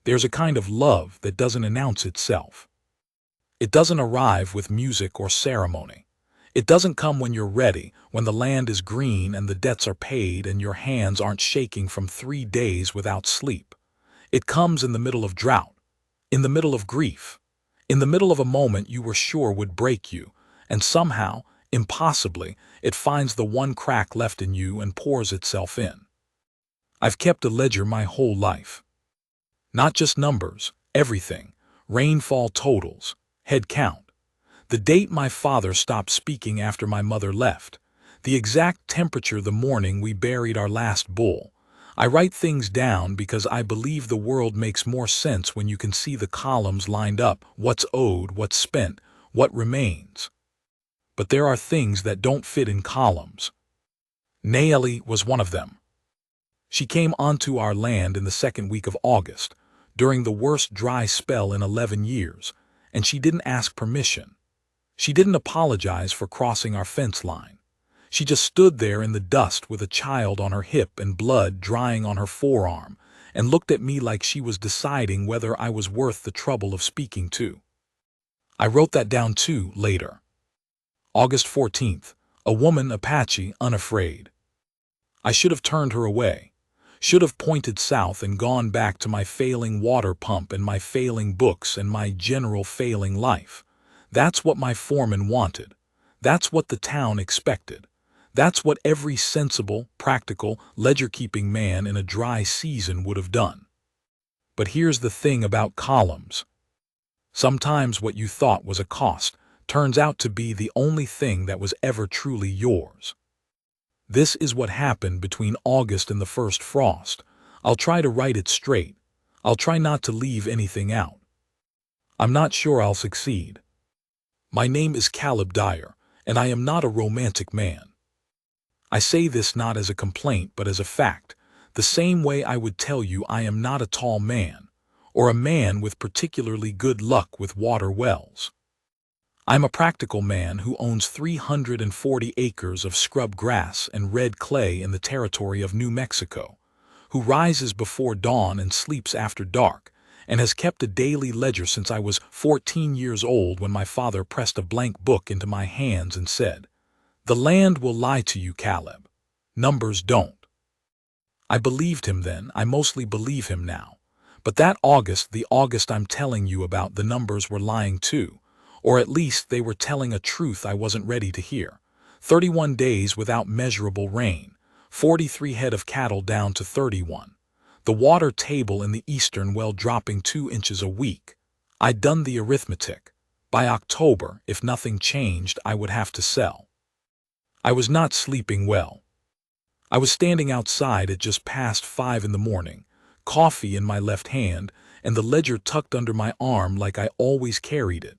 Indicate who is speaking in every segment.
Speaker 1: There's a kind of love that doesn't announce itself. It doesn't arrive with music or ceremony. It doesn't come when you're ready, when the land is green and the debts are paid and your hands aren't shaking from 3 days without sleep. It comes in the middle of drought, in the middle of grief, in the middle of a moment you were sure would break you, and somehow, impossibly, it finds the one crack left in you and pours itself in. I've kept a ledger my whole life. Not just numbers, everything, rainfall totals, head count, the date my father stopped speaking after my mother left, the exact temperature the morning we buried our last bull. I write things down because I believe the world makes more sense when you can see the columns lined up, what's owed, what's spent, what remains. But there are things that don't fit in columns. Nayeli was one of them. She came onto our land in the second week of August, during the worst dry spell in 11 years, and she didn't ask permission. She didn't apologize for crossing our fence line. She just stood there in the dust with a child on her hip and blood drying on her forearm, and looked at me like she was deciding whether I was worth the trouble of speaking to. I wrote that down too later. August 14th, a woman Apache unafraid. I should have turned her away, should have pointed south and gone back to my failing water pump and my failing books and my general failing life. That's what my foreman wanted. That's what the town expected. That's what every sensible, practical, ledger-keeping man in a dry season would have done. But here's the thing about columns. Sometimes what you thought was a cost turns out to be the only thing that was ever truly yours. This is what happened between August and the first frost. I'll try to write it straight. I'll try not to leave anything out. I'm not sure I'll succeed. My name is Caleb Dyer, and I am not a romantic man. I say this not as a complaint but as a fact, the same way I would tell you I am not a tall man, or a man with particularly good luck with water wells. I'm a practical man who owns 340 acres of scrub grass and red clay in the territory of New Mexico, who rises before dawn and sleeps after dark, and has kept a daily ledger since I was 14 years old when my father pressed a blank book into my hands and said, "The land will lie to you, Caleb. Numbers don't." I believed him then, I mostly believe him now. But that August, the August I'm telling you about, the numbers were lying too. Or at least they were telling a truth I wasn't ready to hear. 31 days without measurable rain, 43 head of cattle down to 31. The water table in the eastern well dropping 2 inches a week. I'd done the arithmetic. By October, if nothing changed, I would have to sell. I was not sleeping well. I was standing outside at just past 5 in the morning, coffee in my left hand, and the ledger tucked under my arm like I always carried it,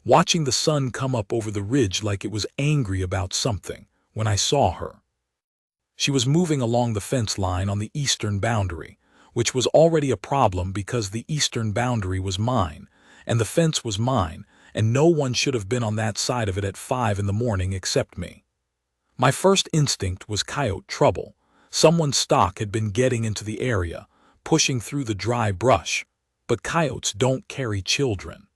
Speaker 1: watching the sun come up over the ridge like it was angry about something, when I saw her. She was moving along the fence line on the eastern boundary, which was already a problem because the eastern boundary was mine, and the fence was mine, and no one should have been on that side of it at 5 in the morning except me. My first instinct was coyote trouble. Someone's stock had been getting into the area, pushing through the dry brush, but coyotes don't carry children.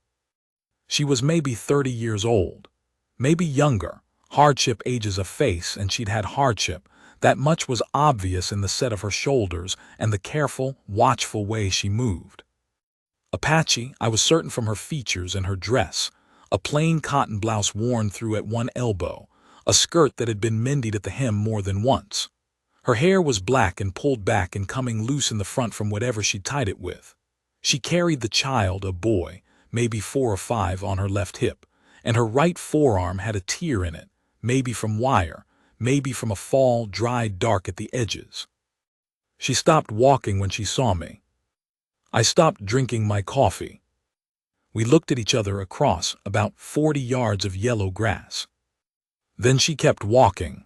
Speaker 1: She was maybe 30 years old, maybe younger. Hardship ages a face, and she'd had hardship. That much was obvious in the set of her shoulders and the careful, watchful way she moved. Apache, I was certain from her features and her dress, a plain cotton blouse worn through at one elbow, a skirt that had been mended at the hem more than once. Her hair was black and pulled back and coming loose in the front from whatever she tied it with. She carried the child, a boy, maybe 4 or 5, on her left hip, and her right forearm had a tear in it, maybe from wire, maybe from a fall dried dark at the edges. She stopped walking when she saw me. I stopped drinking my coffee. We looked at each other across about 40 yards of yellow grass. Then she kept walking.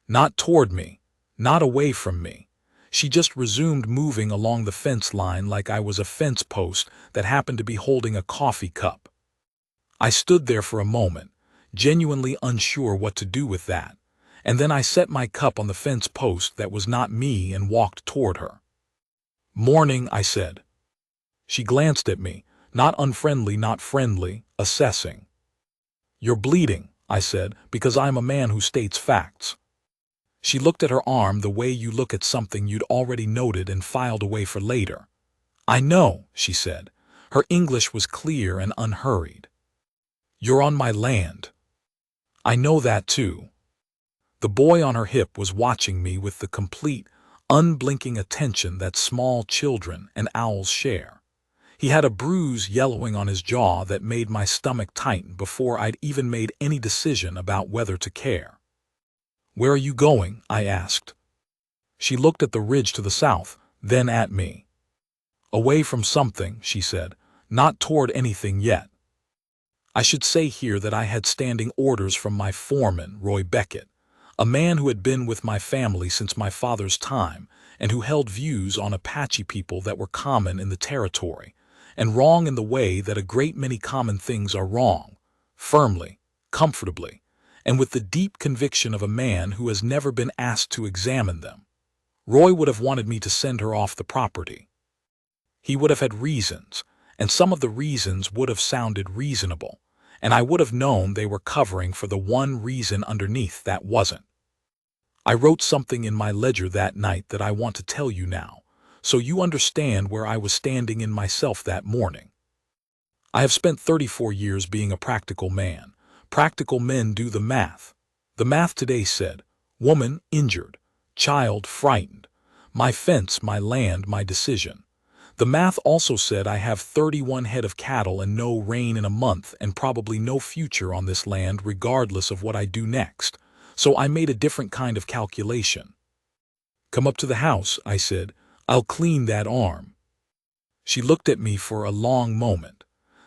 Speaker 1: Not toward me, not away from me. She just resumed moving along the fence line like I was a fence post that happened to be holding a coffee cup. I stood there for a moment, genuinely unsure what to do with that, and then I set my cup on the fence post that was not me and walked toward her. "Morning," I said. She glanced at me, not unfriendly, not friendly, assessing. "You're bleeding," I said, "because I'm a man who states facts." She looked at her arm the way you look at something you'd already noted and filed away for later. "I know," she said. Her English was clear and unhurried. "You're on my land." "I know that too." The boy on her hip was watching me with the complete, unblinking attention that small children and owls share. He had a bruise yellowing on his jaw that made my stomach tighten before I'd even made any decision about whether to care. "Where are you going?" I asked. She looked at the ridge to the south, then at me. "Away from something," she said, "not toward anything yet." I should say here that I had standing orders from my foreman, Roy Beckett, a man who had been with my family since my father's time and who held views on Apache people that were common in the territory, and wrong in the way that a great many common things are wrong, firmly, comfortably, and with the deep conviction of a man who has never been asked to examine them. Roy would have wanted me to send her off the property. He would have had reasons, and some of the reasons would have sounded reasonable, and I would have known they were covering for the one reason underneath that wasn't. I wrote something in my ledger that night that I want to tell you now, so you understand where I was standing in myself that morning. I have spent 34 years being a practical man. Practical men do the math. The math today said, woman injured, child frightened, my fence, my land, my decision. The math also said I have 31 head of cattle and no rain in a month and probably no future on this land regardless of what I do next. So I made a different kind of calculation. "Come up to the house," I said. "I'll clean that arm." She looked at me for a long moment.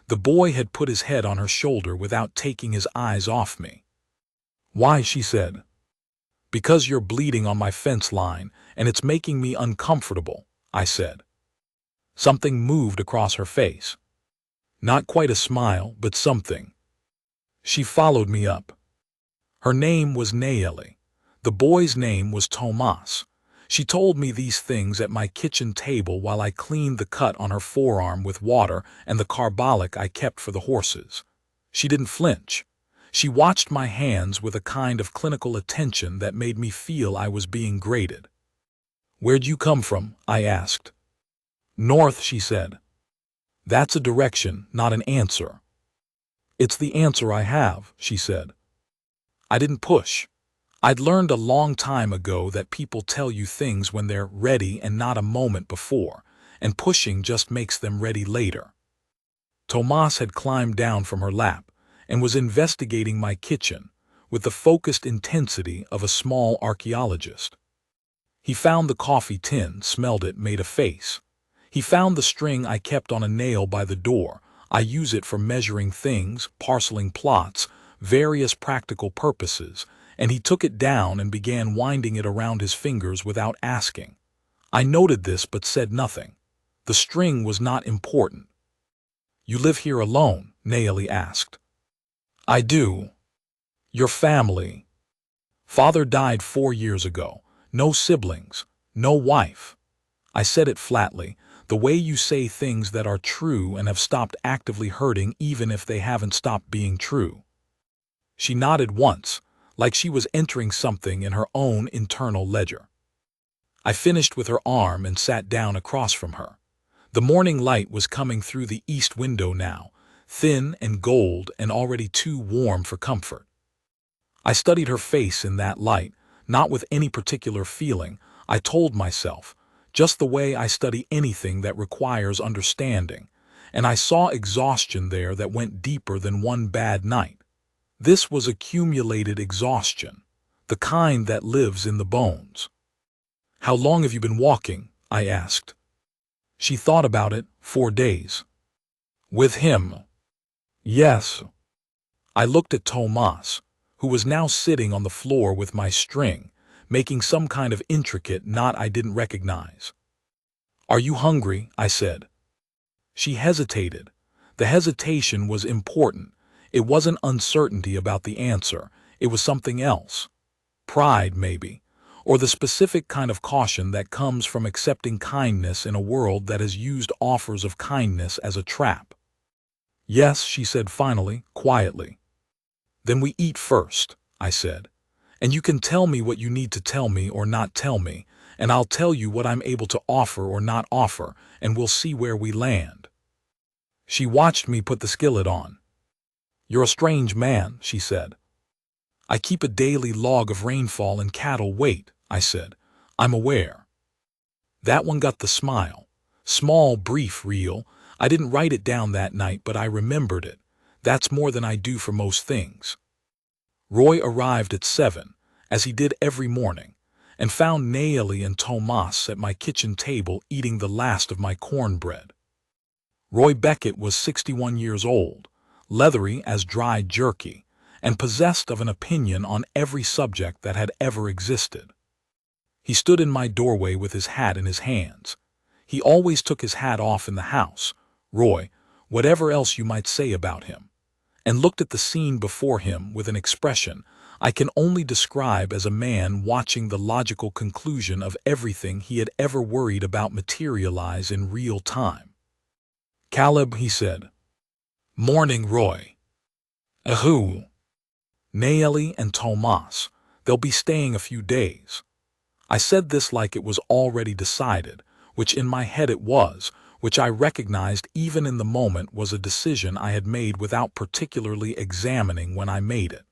Speaker 1: The boy had put his head on her shoulder without taking his eyes off me. "Why?" she said. "Because you're bleeding on my fence line, and it's making me uncomfortable," I said. Something moved across her face. Not quite a smile, but something. She followed me up. Her name was Nayeli. The boy's name was Tomas. She told me these things at my kitchen table while I cleaned the cut on her forearm with water and the carbolic I kept for the horses. She didn't flinch. She watched my hands with a kind of clinical attention that made me feel I was being graded. "Where'd you come from?" I asked. "North," she said. "That's a direction, not an answer." "It's the answer I have," she said. I didn't push. I'd learned a long time ago that people tell you things when they're ready and not a moment before, and pushing just makes them ready later. Tomas had climbed down from her lap and was investigating my kitchen with the focused intensity of a small archaeologist. He found the coffee tin, smelled it, made a face. He found the string I kept on a nail by the door. I use it for measuring things, parceling plots, various practical purposes, and he took it down and began winding it around his fingers without asking. I noted this but said nothing. The string was not important. "You live here alone?" Nayeli asked. "I do." "Your family?" "Father died 4 years ago. No siblings, no wife." I said it flatly, the way you say things that are true and have stopped actively hurting even if they haven't stopped being true. She nodded once, like she was entering something in her own internal ledger. I finished with her arm and sat down across from her. The morning light was coming through the east window now, thin and gold and already too warm for comfort. I studied her face in that light, not with any particular feeling, I told myself, just the way I study anything that requires understanding, and I saw exhaustion there that went deeper than one bad night. This was accumulated exhaustion, the kind that lives in the bones. "How long have you been walking?" I asked. She thought about it. 4 days. "With him?" "Yes." I looked at Tomas, who was now sitting on the floor with my string, making some kind of intricate knot I didn't recognize. "Are you hungry?" I said. She hesitated. The hesitation was important. It wasn't uncertainty about the answer. It was something else. Pride, maybe. or the specific kind of caution that comes from accepting kindness in a world that has used offers of kindness as a trap. Yes, she said finally, quietly. Then we eat first, I said. And you can tell me what you need to tell me or not tell me, and I'll tell you what I'm able to offer or not offer, and we'll see where we land. She watched me put the skillet on. You're a strange man, she said. I keep a daily log of rainfall and cattle weight, I said. I'm aware. That one got the smile. Small, brief, real. I didn't write it down that night, but I remembered it. That's more than I do for most things. Roy arrived at 7, as he did every morning, and found Naeli and Tomas at my kitchen table eating the last of my cornbread. Roy Beckett was 61 years old, leathery as dried jerky, and possessed of an opinion on every subject that had ever existed. He stood in my doorway with his hat in his hands. He always took his hat off in the house, Roy, whatever else you might say about him, and looked at the scene before him with an expression I can only describe as a man watching the logical conclusion of everything he had ever worried about materialize in real time. Caleb, he said. Morning, Roy. Who? Naeli and Tomas. They'll be staying a few days. I said this like it was already decided, which in my head it was, which I recognized even in the moment was a decision I had made without particularly examining when I made it.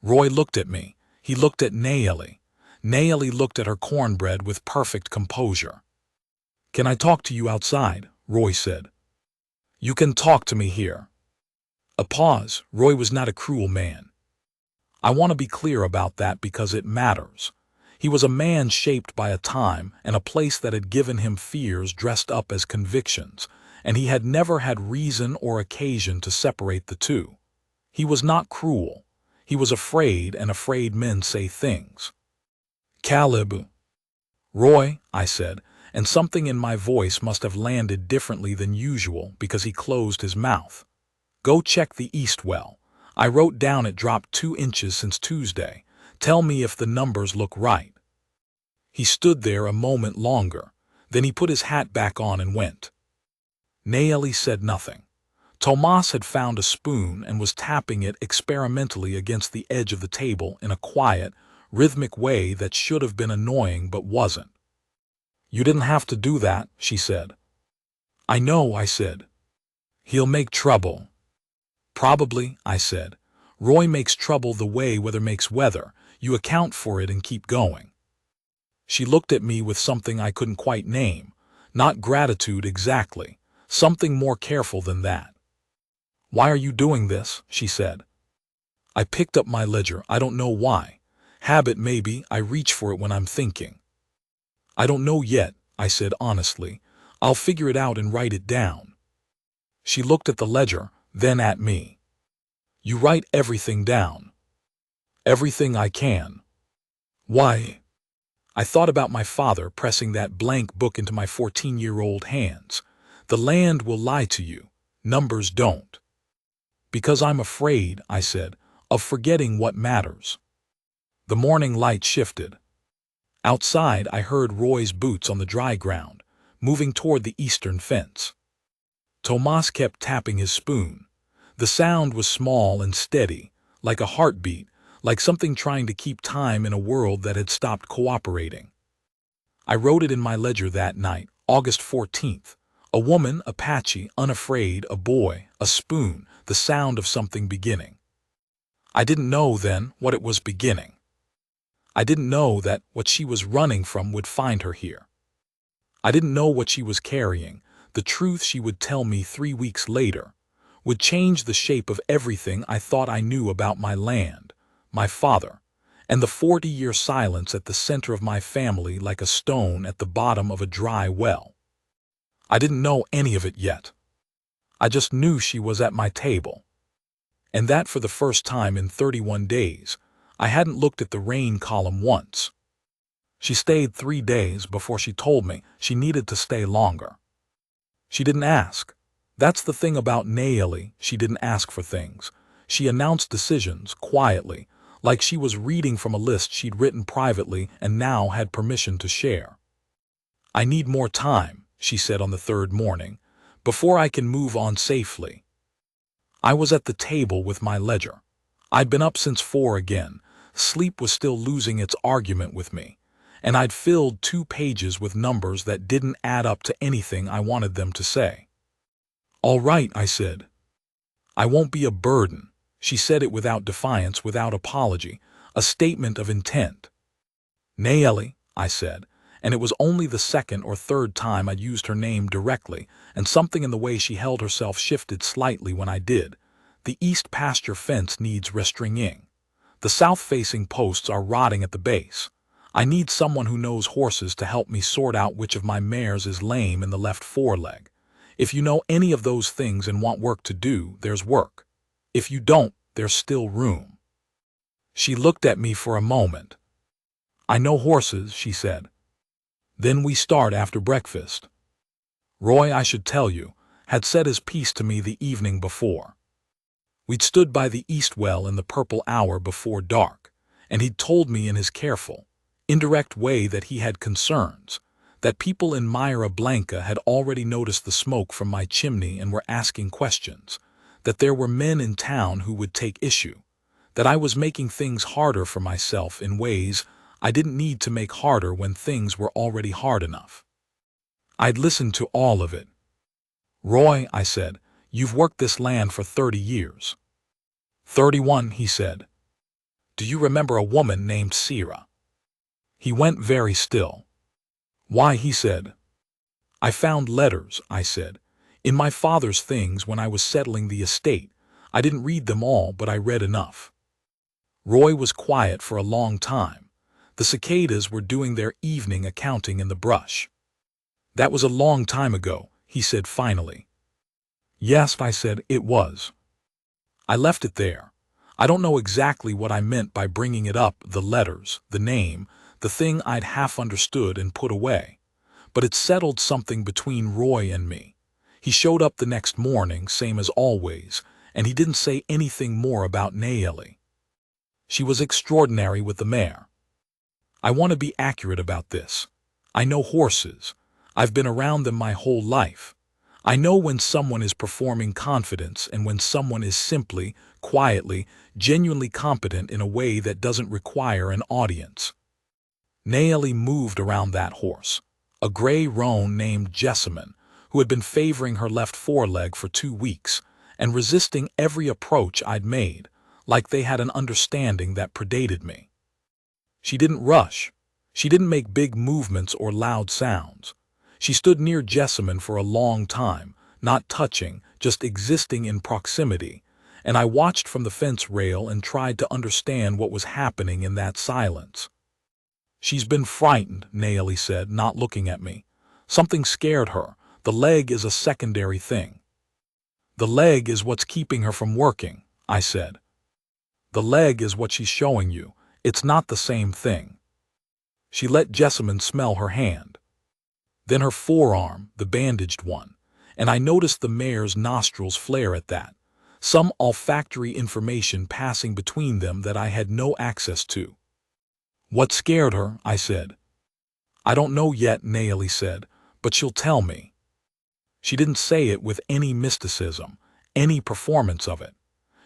Speaker 1: Roy looked at me. He looked at Naeli. Naeli looked at her cornbread with perfect composure. Can I talk to you outside? Roy said. You can talk to me here. A pause. Roy was not a cruel man. I want to be clear about that because it matters. He was a man shaped by a time and a place that had given him fears dressed up as convictions, and he had never had reason or occasion to separate the two. He was not cruel. He was afraid, and afraid men say things. Caleb. Roy, I said, and something in my voice must have landed differently than usual because he closed his mouth. Go check the east well. I wrote down it dropped 2 inches since Tuesday. Tell me if the numbers look right. He stood there a moment longer. Then he put his hat back on and went. Naeli said nothing. Tomas had found a spoon and was tapping it experimentally against the edge of the table in a quiet, rhythmic way that should have been annoying but wasn't. You didn't have to do that, she said. I know, I said. He'll make trouble. Probably, I said. Roy makes trouble the way weather makes weather. You account for it and keep going. She looked at me with something I couldn't quite name. Not gratitude exactly. Something more careful than that. Why are you doing this? She said. I picked up my ledger. I don't know why. Habit maybe. I reach for it when I'm thinking. I don't know yet, I said honestly. I'll figure it out and write it down. She looked at the ledger, then at me. You write everything down. Everything I can. Why? I thought about my father pressing that blank book into my 14-year-old hands. The land will lie to you. Numbers don't. Because I'm afraid, I said, of forgetting what matters. The morning light shifted. Outside, I heard Roy's boots on the dry ground, moving toward the eastern fence. Tomas kept tapping his spoon. The sound was small and steady, like a heartbeat, like something trying to keep time in a world that had stopped cooperating. I wrote it in my ledger that night, August 14th. A woman, Apache, unafraid, a boy, a spoon, the sound of something beginning. I didn't know then what it was beginning. I didn't know that what she was running from would find her here. I didn't know what she was carrying. The truth she would tell me 3 weeks later would change the shape of everything I thought I knew about my land, my father, and the 40-year silence at the center of my family like a stone at the bottom of a dry well. I didn't know any of it yet. I just knew she was at my table. And that for the first time in 31 days, I hadn't looked at the rain column once. She stayed 3 days before she told me she needed to stay longer. She didn't ask. That's the thing about Naeli, she didn't ask for things. She announced decisions quietly, like she was reading from a list she'd written privately and now had permission to share. "I need more time," she said on the third morning, "before I can move on safely." I was at the table with my ledger. I'd been up since 4 again. Sleep was still losing its argument with me, and I'd filled 2 pages with numbers that didn't add up to anything I wanted them to say. "All right," I said. "I won't be a burden." She said it without defiance, without apology, a statement of intent. "Nayeli," I said, and it was only the second or third time I'd used her name directly, and something in the way she held herself shifted slightly when I did. "The east pasture fence needs restringing. The south-facing posts are rotting at the base. I need someone who knows horses to help me sort out which of my mares is lame in the left foreleg. If you know any of those things and want work to do, there's work. If you don't, there's still room." She looked at me for a moment. "I know horses," she said. "Then we start after breakfast." Roy, I should tell you, had said his piece to me the evening before. We'd stood by the east well in the purple hour before dark, and he'd told me in his careful, indirect way that he had concerns, that people in Myra Blanca had already noticed the smoke from my chimney and were asking questions, that there were men in town who would take issue, that I was making things harder for myself in ways I didn't need to make harder when things were already hard enough. I'd listened to all of it. "Roy," I said, "you've worked this land for 30 years. 31, he said. "Do you remember a woman named Sira?" He went very still. "Why?" he said. "I found letters," I said, "in my father's things when I was settling the estate. I didn't read them all, but I read enough." Roy was quiet for a long time. The cicadas were doing their evening accounting in the brush. "That was a long time ago," he said finally. "Yes," I said, "it was." I left it there. I don't know exactly what I meant by bringing it up, the letters, the name, the thing I'd half understood and put away. But it settled something between Roy and me. He showed up the next morning, same as always, and he didn't say anything more about Nayeli. She was extraordinary with the mare. I want to be accurate about this. I know horses. I've been around them my whole life. I know when someone is performing confidence and when someone is simply, quietly, genuinely competent in a way that doesn't require an audience. Nayeli moved around that horse, a gray roan named Jessamine, who had been favoring her left foreleg for 2 weeks and resisting every approach I'd made, like they had an understanding that predated me. She didn't rush. She didn't make big movements or loud sounds. She stood near Jessamine for a long time, not touching, just existing in proximity, and I watched from the fence rail and tried to understand what was happening in that silence. "She's been frightened," Nayeli said, not looking at me. "Something scared her. The leg is a secondary thing." "The leg is what's keeping her from working," I said. "The leg is what she's showing you. It's not the same thing." She let Jessamine smell her hand. Then her forearm, the bandaged one, and I noticed the mare's nostrils flare at that, some olfactory information passing between them that I had no access to. "What scared her?" I said. "I don't know yet," Nayeli said, "but she'll tell me." She didn't say it with any mysticism, any performance of it.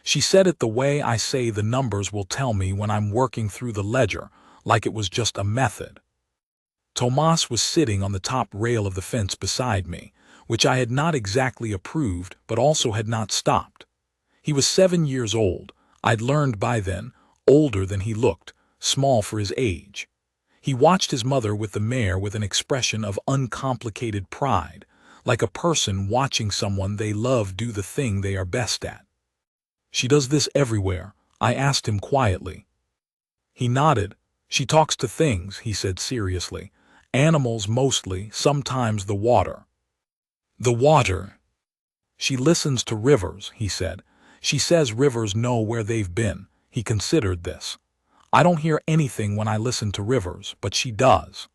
Speaker 1: She said it the way I say the numbers will tell me when I'm working through the ledger, like it was just a method. Tomas was sitting on the top rail of the fence beside me, which I had not exactly approved but also had not stopped. He was 7 years old. I'd learned by then, older than he looked, small for his age. He watched his mother with the mare with an expression of uncomplicated pride, like a person watching someone they love do the thing they are best at. "She does this everywhere?" I asked him quietly. He nodded. "She talks to things," he said seriously. "Animals mostly, sometimes the water." "The water?" "She listens to rivers," he said. "She says rivers know where they've been." He considered this. "I don't hear anything when I listen to rivers, but she does."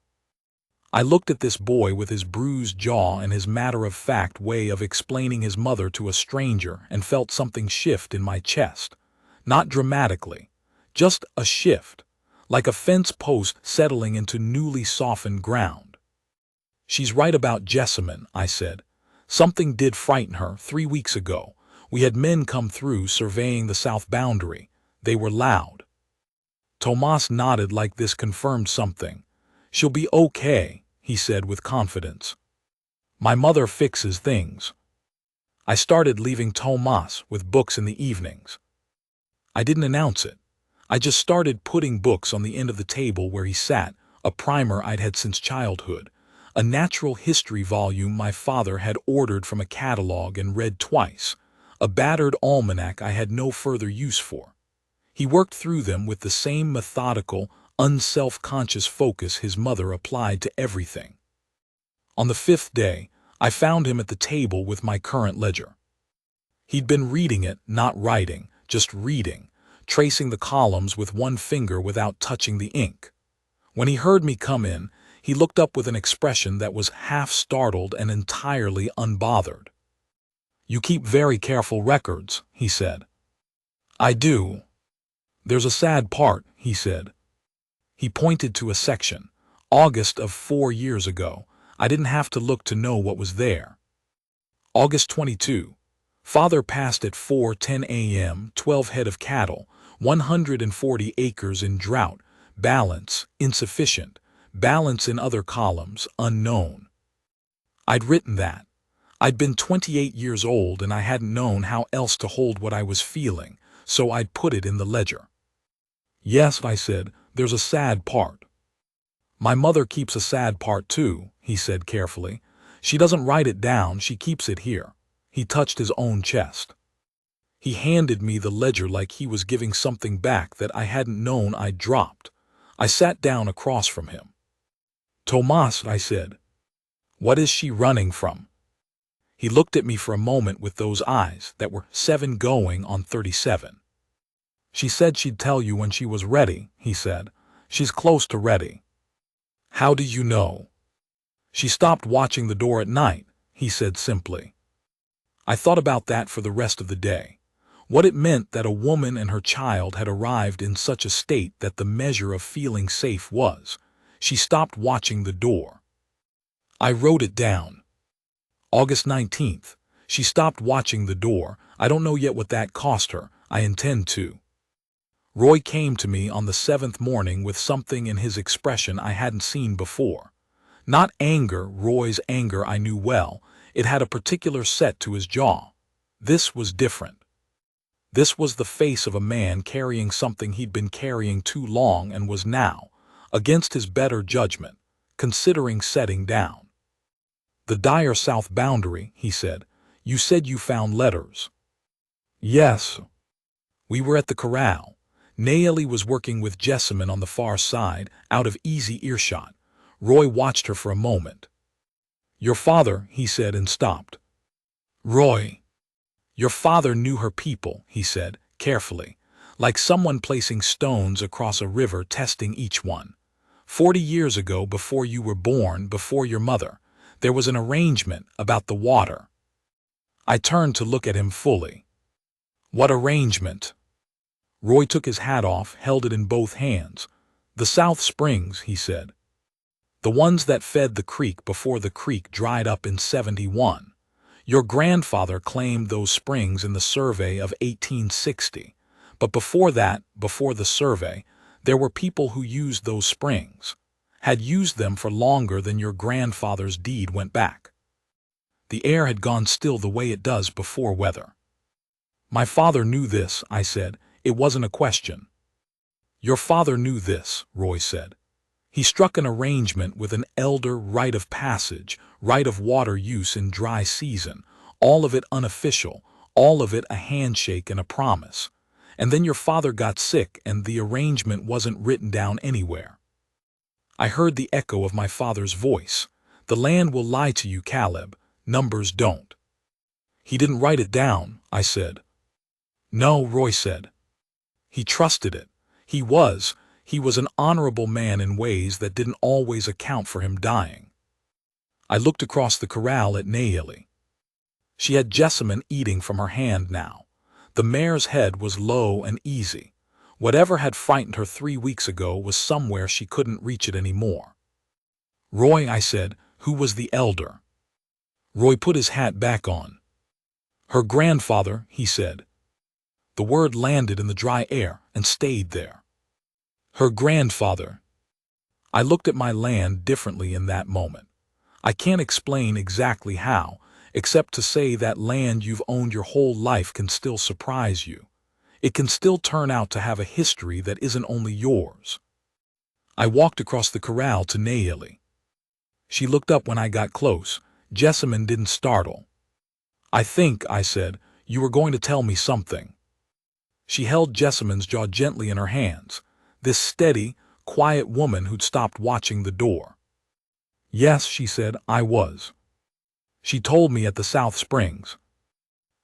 Speaker 1: I looked at this boy with his bruised jaw and his matter-of-fact way of explaining his mother to a stranger and felt something shift in my chest. Not dramatically, Just a shift, like a fence post settling into newly softened ground. She's right about Jessamine, I said. Something did frighten her 3 weeks ago. We had men come through surveying the south boundary. They were loud. Tomas nodded like this confirmed something. She'll be okay, he said with confidence. My mother fixes things. I started leaving Tomas with books in the evenings. I didn't announce it. I just started putting books on the end of the table where he sat, a primer I'd had since childhood, a natural history volume my father had ordered from a catalog and read twice, a battered almanac I had no further use for. He worked through them with the same methodical, unself-conscious focus his mother applied to everything. On the 5th day, I found him at the table with my current ledger. He'd been reading it, not writing, just reading, tracing the columns with one finger without touching the ink. When he heard me come in, he looked up with an expression that was half startled and entirely unbothered. You keep very careful records, he said. I do. There's a sad part, he said. He pointed to a section. August of 4 years ago. I didn't have to look to know what was there. August 22. Father passed at 4:10 a.m., 12 head of cattle, 140 acres in drought, balance, insufficient, balance in other columns, unknown. I'd written that. I'd been 28 years old and I hadn't known how else to hold what I was feeling, so I'd put it in the ledger. Yes, I said, there's a sad part. My mother keeps a sad part too, he said carefully. She doesn't write it down, she keeps it here. He touched his own chest. He handed me the ledger like he was giving something back that I hadn't known I'd dropped. I sat down across from him. Tomas, I said. What is she running from? He looked at me for a moment with those eyes that were 7 going on 37. She said she'd tell you when she was ready, he said. She's close to ready. How do you know? She stopped watching the door at night, he said simply. I thought about that for the rest of the day. What it meant that a woman and her child had arrived in such a state that the measure of feeling safe was. She stopped watching the door. I wrote it down. August 19th. She stopped watching the door. I don't know yet what that cost her. I intend to. Roy came to me on the 7th morning with something in his expression I hadn't seen before. Not anger, Roy's anger I knew well. It had a particular set to his jaw. This was different. This was the face of a man carrying something he'd been carrying too long and was now, against his better judgment, considering setting down. The dire south boundary, he said. You said you found letters. Yes. We were at the corral. Nayeli was working with Jessamine on the far side, out of easy earshot. Roy watched her for a moment. Your father, he said and stopped. Roy. Your father knew her people, he said, carefully, like someone placing stones across a river testing each one. 40 years ago, before you were born, before your mother, there was an arrangement about the water. I turned to look at him fully. What arrangement? Roy took his hat off, held it in both hands. The South Springs, he said. The ones that fed the creek before the creek dried up in 71. Your grandfather claimed those springs in the survey of 1860. But before that, before the survey, there were people who used those springs, had used them for longer than your grandfather's deed went back. The air had gone still the way it does before weather. My father knew this, I said. It wasn't a question. Your father knew this, Roy said. He struck an arrangement with an elder rite of passage, rite of water use in dry season, all of it unofficial, all of it a handshake and a promise. And then your father got sick and the arrangement wasn't written down anywhere. I heard the echo of my father's voice. The land will lie to you, Caleb. Numbers don't. He didn't write it down, I said. No, Roy said. He trusted it. He was an honorable man in ways that didn't always account for him dying. I looked across the corral at Nayeli. She had Jessamine eating from her hand now. The mare's head was low and easy. Whatever had frightened her 3 weeks ago was somewhere she couldn't reach it anymore. "Roy," I said, "who was the elder?" Roy put his hat back on. "Her grandfather," he said. The word landed in the dry air and stayed there. Her grandfather. I looked at my land differently in that moment. I can't explain exactly how, except to say that land you've owned your whole life can still surprise you. It can still turn out to have a history that isn't only yours. I walked across the corral to Nayeli. She looked up when I got close. Jessamine didn't startle. "I think," I said, "you were going to tell me something." She held Jessamine's jaw gently in her hands, this steady, quiet woman who'd stopped watching the door. "Yes," she said, "I was. She told me at the South Springs."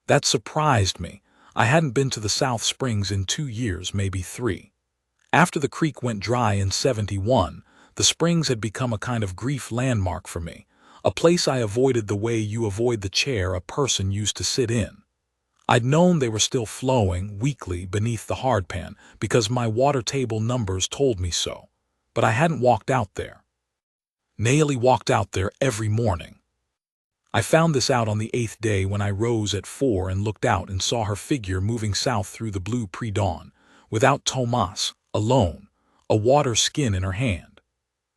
Speaker 1: That surprised me. I hadn't been to the South Springs in 2 years, maybe 3. After the creek went dry in '71, the springs had become a kind of grief landmark for me, a place I avoided the way you avoid the chair a person used to sit in. I'd known they were still flowing weekly beneath the hardpan because my water table numbers told me so, but I hadn't walked out there. Nayeli walked out there every morning. I found this out on the 8th day when I rose at 4 and looked out and saw her figure moving south through the blue pre-dawn, without Tomas, alone, a water skin in her hand.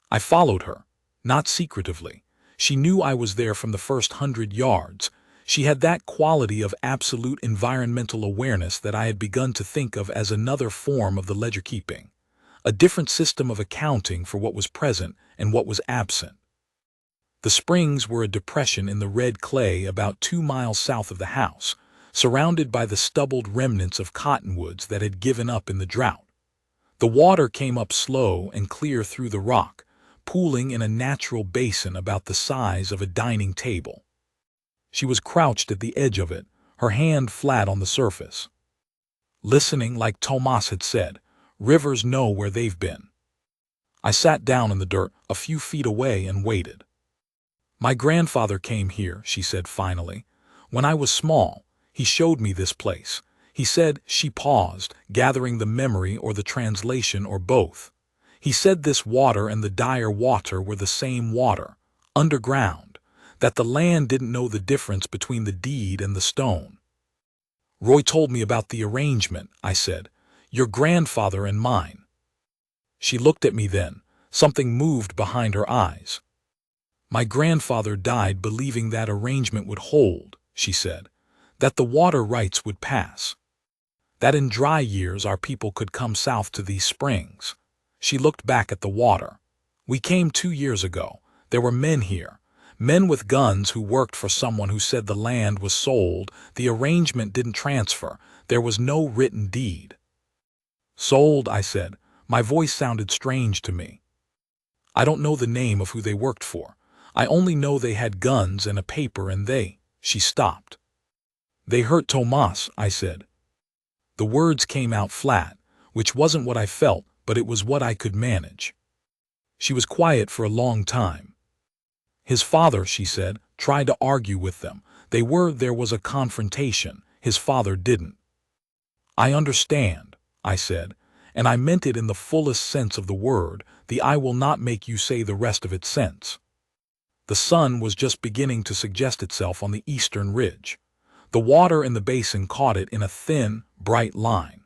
Speaker 1: I followed her, not secretively. She knew I was there from the first 100 yards. She had that quality of absolute environmental awareness that I had begun to think of as another form of the ledger keeping, a different system of accounting for what was present and what was absent. The springs were a depression in the red clay about 2 miles south of the house, surrounded by the stubbled remnants of cottonwoods that had given up in the drought. The water came up slow and clear through the rock, pooling in a natural basin about the size of a dining table. She was crouched at the edge of it, her hand flat on the surface. Listening, like Tomas had said, rivers know where they've been. I sat down in the dirt a few feet away and waited. "My grandfather came here," she said finally. "When I was small, he showed me this place. He said," she paused, gathering the memory or the translation or both. "He said this water and the dire water were the same water, underground, that the land didn't know the difference between the deed and the stone." "Roy told me about the arrangement," I said. "Your grandfather and mine." She looked at me then. Something moved behind her eyes. "My grandfather died believing that arrangement would hold," she said, "that the water rights would pass, that in dry years our people could come south to these springs." She looked back at the water. "We came 2 years ago. There were men here, men with guns who worked for someone who said the land was sold. The arrangement didn't transfer. There was no written deed." "Sold," I said. My voice sounded strange to me. "I don't know the name of who they worked for. I only know they had guns and a paper and they—" She stopped. "They hurt Tomas," I said. The words came out flat, which wasn't what I felt, but it was what I could manage. She was quiet for a long time. "His father," she said, "tried to argue with them. There was a confrontation. His father didn't." "I understand," I said, and I meant it in the fullest sense of the word, the "I will not make you say the rest of it" sense. The sun was just beginning to suggest itself on the eastern ridge. The water in the basin caught it in a thin, bright line.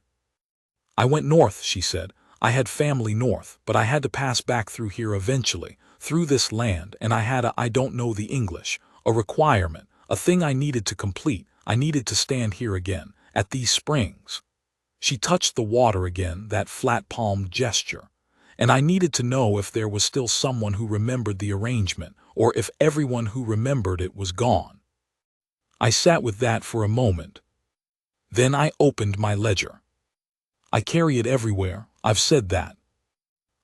Speaker 1: "I went north," she said. "I had family north, but I had to pass back through here eventually, through this land, and I had I don't know the English, a requirement, a thing I needed to complete. I needed to stand here again, at these springs." She touched the water again, that flat-palmed gesture. "And I needed to know if there was still someone who remembered the arrangement, or if everyone who remembered it was gone." I sat with that for a moment. Then I opened my ledger. I carry it everywhere, I've said that.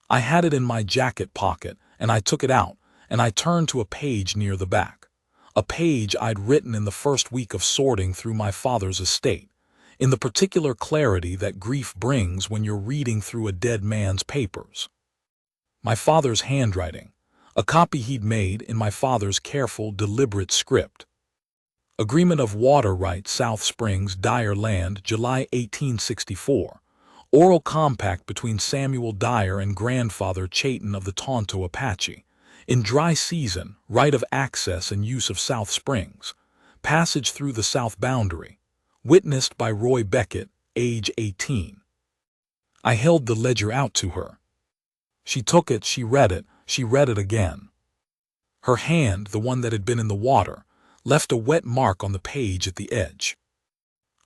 Speaker 1: I had it in my jacket pocket, and I took it out, and I turned to a page near the back. A page I'd written in the first week of sorting through my father's estate, in the particular clarity that grief brings when you're reading through a dead man's papers. My father's handwriting, a copy he'd made in my father's careful, deliberate script. "Agreement of water rights, South Springs, Dyer Land, July 1864. Oral compact between Samuel Dyer and grandfather Chayton of the Tonto Apache. In dry season, right of access and use of South Springs. Passage through the south boundary. Witnessed by Roy Beckett, age 18. I held the ledger out to her. She took it, she read it again. Her hand, the one that had been in the water, left a wet mark on the page at the edge.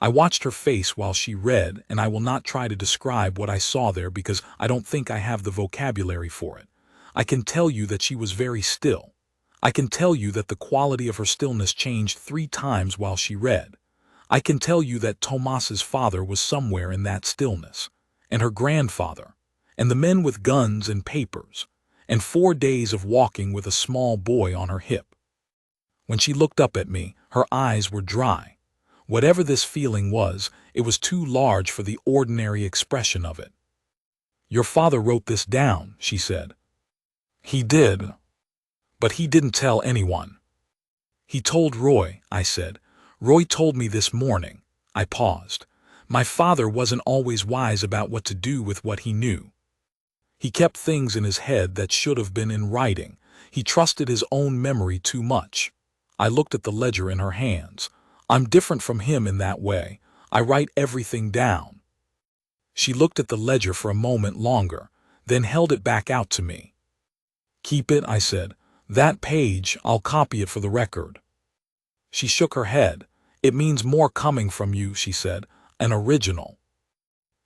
Speaker 1: I watched her face while she read, and I will not try to describe what I saw there because I don't think I have the vocabulary for it. I can tell you that she was very still. I can tell you that the quality of her stillness changed 3 times while she read. I can tell you that Tomas's father was somewhere in that stillness, and her grandfather, and the men with guns and papers, and 4 days of walking with a small boy on her hip. When she looked up at me, her eyes were dry. Whatever this feeling was, it was too large for the ordinary expression of it. "Your father wrote this down," she said. "He did. But he didn't tell anyone." "He told Roy," I said. "Roy told me this morning." I paused. My father wasn't always wise about what to do with what he knew. He kept things in his head that should have been in writing. He trusted his own memory too much. I looked at the ledger in her hands. I'm different from him in that way. I write everything down. She looked at the ledger for a moment longer, then held it back out to me. "Keep it," I said. "That page, I'll copy it for the record." She shook her head. "It means more coming from you," she said. "An original."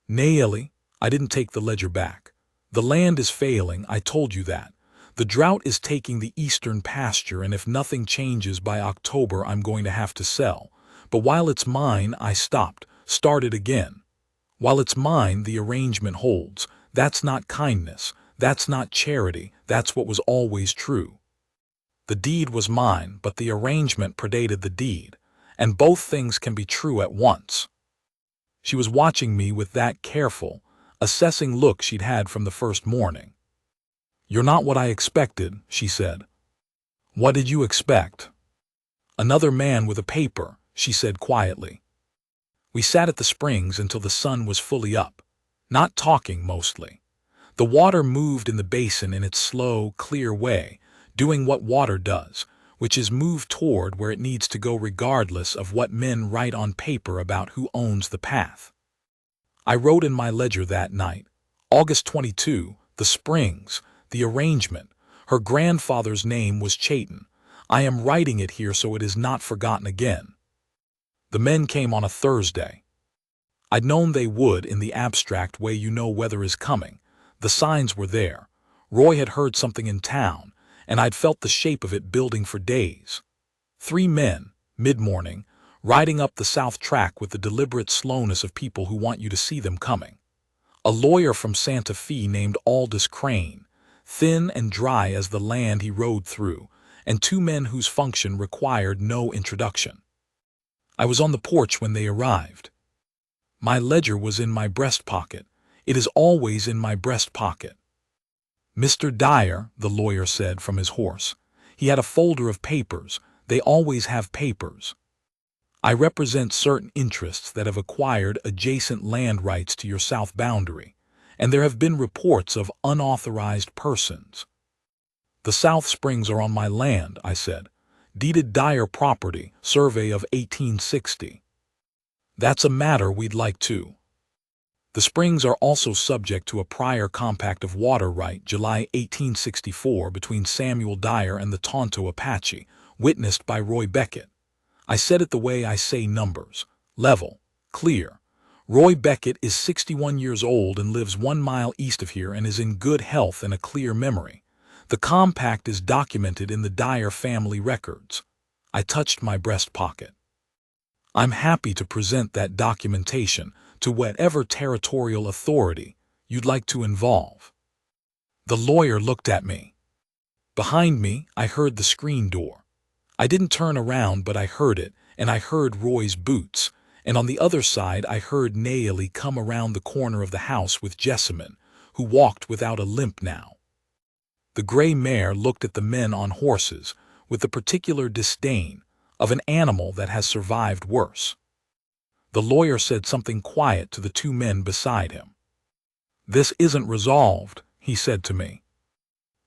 Speaker 1: "Nayeli," I didn't take the ledger back. "The land is failing, I told you that. The drought is taking the eastern pasture, and if nothing changes by October, I'm going to have to sell. But while it's mine," I started again. "While it's mine, the arrangement holds. That's not kindness. That's not charity. That's what was always true. The deed was mine, but the arrangement predated the deed. And both things can be true at once." She was watching me with that careful, assessing look she'd had from the first morning. "You're not what I expected," she said. "What did you expect?" "Another man with a paper," she said quietly. We sat at the springs until the sun was fully up, not talking mostly. The water moved in the basin in its slow, clear way, doing what water does, which is move toward where it needs to go regardless of what men write on paper about who owns the path. I wrote in my ledger that night, August 22, the springs, the arrangement. Her grandfather's name was Chayton. I am writing it here so it is not forgotten again. The men came on a Thursday. I'd known they would in the abstract way you know weather is coming. The signs were there. Roy had heard something in town, and I'd felt the shape of it building for days. 3 men, mid-morning, riding up the south track with the deliberate slowness of people who want you to see them coming. A lawyer from Santa Fe named Aldous Crane, thin and dry as the land he rode through, and 2 men whose function required no introduction. I was on the porch when they arrived. My ledger was in my breast pocket. It is always in my breast pocket. "Mr. Dyer," the lawyer said from his horse. He had a folder of papers. They always have papers. "I represent certain interests that have acquired adjacent land rights to your south boundary, and there have been reports of unauthorized persons." "The South Springs are on my land," I said. "Deeded Dyer property, survey of 1860. "That's a matter we'd like to." The springs are also subject to a prior compact of water right, July 1864, between Samuel Dyer and the Tonto Apache, witnessed by Roy Beckett. I said it the way I say numbers. Level. Clear. Roy Beckett is 61 years old and lives 1 mile east of here and is in good health and a clear memory. The compact is documented in the Dyer family records. I touched my breast pocket. I'm happy to present that documentation to whatever territorial authority you'd like to involve. The lawyer looked at me. Behind me, I heard the screen door. I didn't turn around, but I heard it, and I heard Roy's boots, and on the other side I heard Nayeli come around the corner of the house with Jessamine, who walked without a limp now. The gray mare looked at the men on horses with the particular disdain of an animal that has survived worse. The lawyer said something quiet to the 2 men beside him. "This isn't resolved," he said to me.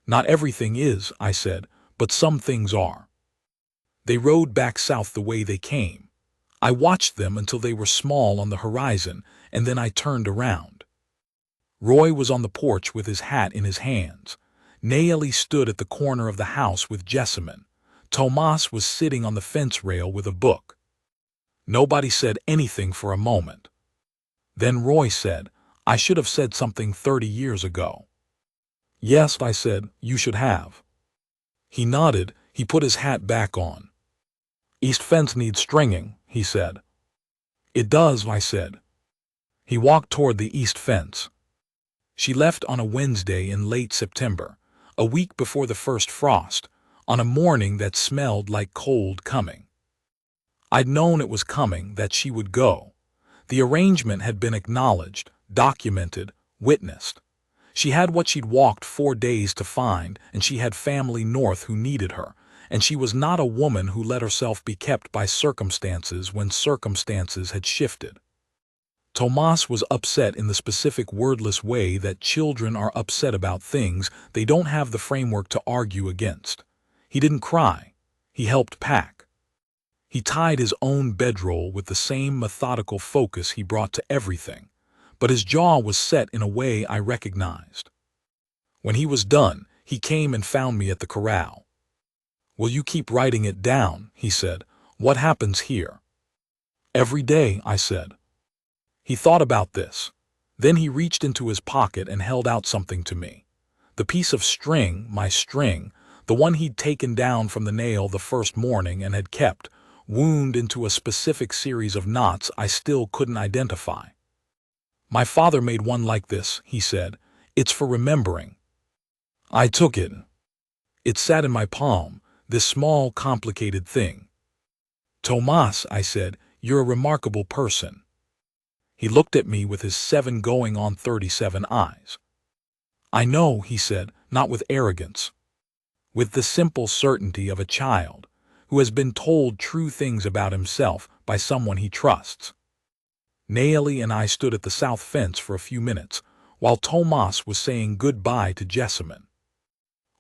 Speaker 1: "Not everything is," I said, "but some things are." They rode back south the way they came. I watched them until they were small on the horizon, and then I turned around. Roy was on the porch with his hat in his hands. Naomi stood at the corner of the house with Jessamine. Tomas was sitting on the fence rail with a book. Nobody said anything for a moment. Then Roy said, "I should have said something 30 years ago." "Yes," I said, "you should have." He nodded. He put his hat back on. "East fence needs stringing," he said. "It does," I said. He walked toward the east fence. She left on a Wednesday in late September, a week before the first frost, on a morning that smelled like cold coming. I'd known it was coming, that she would go. The arrangement had been acknowledged, documented, witnessed. She had what she'd walked 4 days to find, and she had family north who needed her, and she was not a woman who let herself be kept by circumstances when circumstances had shifted. Tomas was upset in the specific wordless way that children are upset about things they don't have the framework to argue against. He didn't cry. He helped pack. He tied his own bedroll with the same methodical focus he brought to everything, but his jaw was set in a way I recognized. When he was done, he came and found me at the corral. "Will you keep writing it down?" he said. "What happens here?" "Every day," I said. He thought about this. Then he reached into his pocket and held out something to me. The piece of string, my string, the one he'd taken down from the nail the first morning and had kept, wound into a specific series of knots I still couldn't identify. "My father made one like this," he said. "It's for remembering." I took it. It sat in my palm, this small, complicated thing. "Tomas," I said, "you're a remarkable person." He looked at me with his 7 going on 37 eyes. "I know," he said, not with arrogance. With the simple certainty of a child who has been told true things about himself by someone he trusts. Naomi and I stood at the south fence for a few minutes, while Tomas was saying goodbye to Jessamine.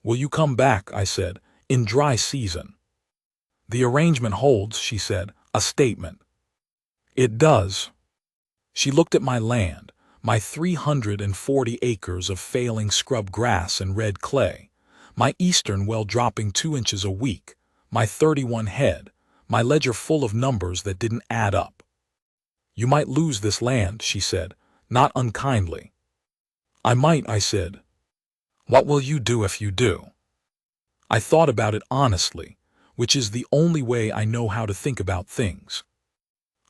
Speaker 1: "Will you come back?" I said, "in dry season?" "The arrangement holds," she said, "a statement." "It does." She looked at my land, my 340 acres of failing scrub grass and red clay, my eastern well dropping 2 inches a week, my 31 head, my ledger full of numbers that didn't add up. "You might lose this land," she said, not unkindly. "I might," I said. "What will you do if you do?" I thought about it honestly, which is the only way I know how to think about things.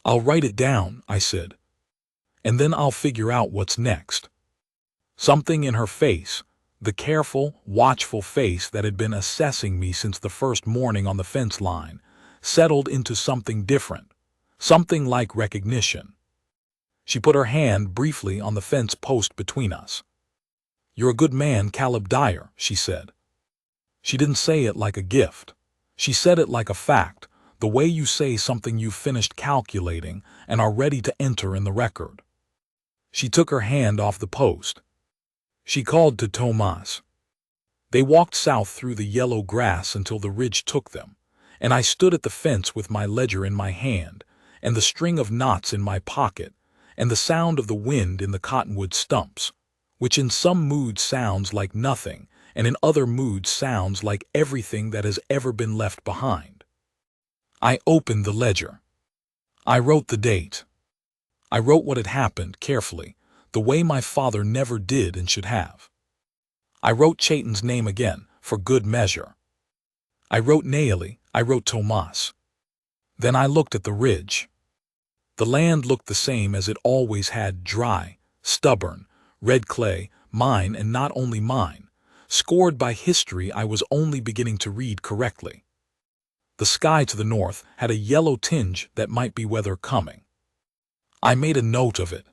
Speaker 1: "I'll write it down," I said. "And then I'll figure out what's next." Something in her face, the careful, watchful face that had been assessing me since the first morning on the fence line, settled into something different, something like recognition. She put her hand briefly on the fence post between us. "You're a good man, Caleb Dyer," she said. She didn't say it like a gift. She said it like a fact, the way you say something you've finished calculating and are ready to enter in the record. She took her hand off the post. She called to Tomas. They walked south through the yellow grass until the ridge took them, and I stood at the fence with my ledger in my hand, and the string of knots in my pocket, and the sound of the wind in the cottonwood stumps, which in some moods sounds like nothing, and in other moods sounds like everything that has ever been left behind. I opened the ledger. I wrote the date. I wrote what had happened carefully, the way my father never did and should have. I wrote Chayton's name again, for good measure. I wrote Naomi, I wrote Tomas. Then I looked at the ridge. The land looked the same as it always had, dry, stubborn, red clay, mine and not only mine, scored by history I was only beginning to read correctly. The sky to the north had a yellow tinge that might be weather coming. I made a note of it.